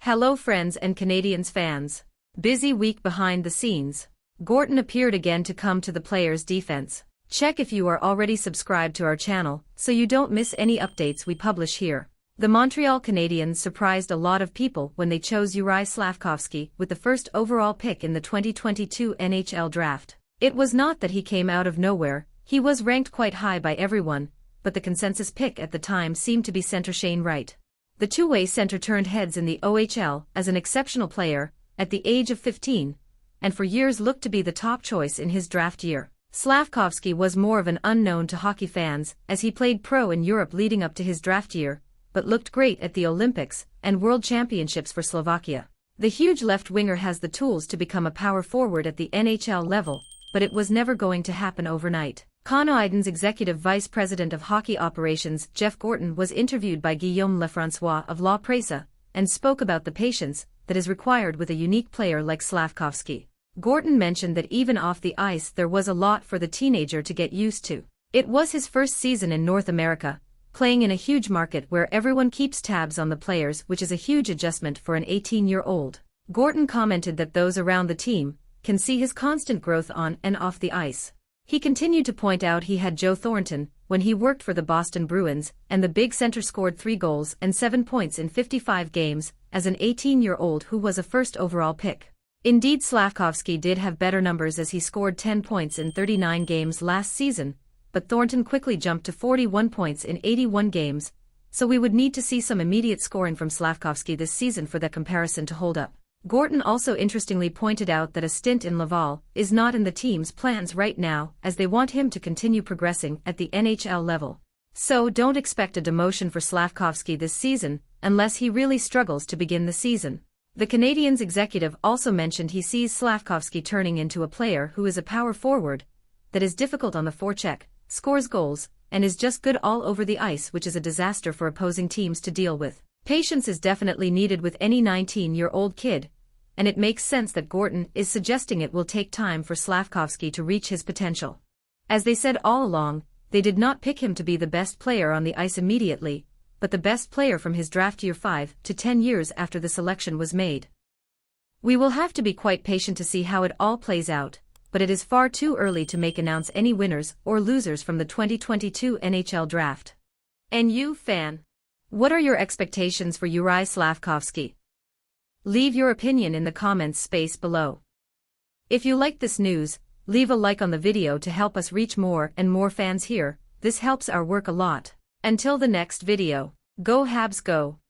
Hello friends and Canadiens fans. Busy week behind the scenes. Gorton appeared again to come to the players' defense. Check if you are already subscribed to our channel, so you don't miss any updates we publish here. The Montreal Canadiens surprised a lot of people when they chose Juraj Slafkovsky with the first overall pick in the 2022 NHL draft. It was not that he came out of nowhere, he was ranked quite high by everyone, but the consensus pick at the time seemed to be center Shane Wright. The two-way center turned heads in the OHL as an exceptional player, at the age of 15, and for years looked to be the top choice in his draft year. Slafkovsky was more of an unknown to hockey fans as he played pro in Europe leading up to his draft year, but looked great at the Olympics and World Championships for Slovakia. The huge left winger has the tools to become a power forward at the NHL level, but it was never going to happen overnight. Canadiens Executive Vice President of Hockey Operations Jeff Gorton was interviewed by Guillaume Lefrançois of La Presse, and spoke about the patience that is required with a unique player like Slafkovsky. Gorton mentioned that even off the ice there was a lot for the teenager to get used to. It was his first season in North America, playing in a huge market where everyone keeps tabs on the players, which is a huge adjustment for an 18-year-old. Gorton commented that those around the team can see his constant growth on and off the ice. He continued to point out he had Joe Thornton when he worked for the Boston Bruins, and the big center scored 3 goals and 7 points in 55 games as an 18-year-old who was a first overall pick. Indeed, Slafkovsky did have better numbers as he scored 10 points in 39 games last season, but Thornton quickly jumped to 41 points in 81 games, so we would need to see some immediate scoring from Slafkovsky this season for that comparison to hold up. Gorton also interestingly pointed out that a stint in Laval is not in the team's plans right now as they want him to continue progressing at the NHL level. So don't expect a demotion for Slafkovsky this season unless he really struggles to begin the season. The Canadiens executive also mentioned he sees Slafkovsky turning into a player who is a power forward, that is difficult on the forecheck, scores goals, and is just good all over the ice, which is a disaster for opposing teams to deal with. Patience is definitely needed with any 19-year-old kid, and it makes sense that Gorton is suggesting it will take time for Slafkovsky to reach his potential. As they said all along, they did not pick him to be the best player on the ice immediately, but the best player from his draft year 5 to 10 years after the selection was made. We will have to be quite patient to see how it all plays out, but it is far too early to announce any winners or losers from the 2022 NHL draft. And you, fan? What are your expectations for Juraj Slafkovsky? Leave your opinion in the comments space below. If you like this news, leave a like on the video to help us reach more and more fans here. This helps our work a lot. Until the next video, go Habs go!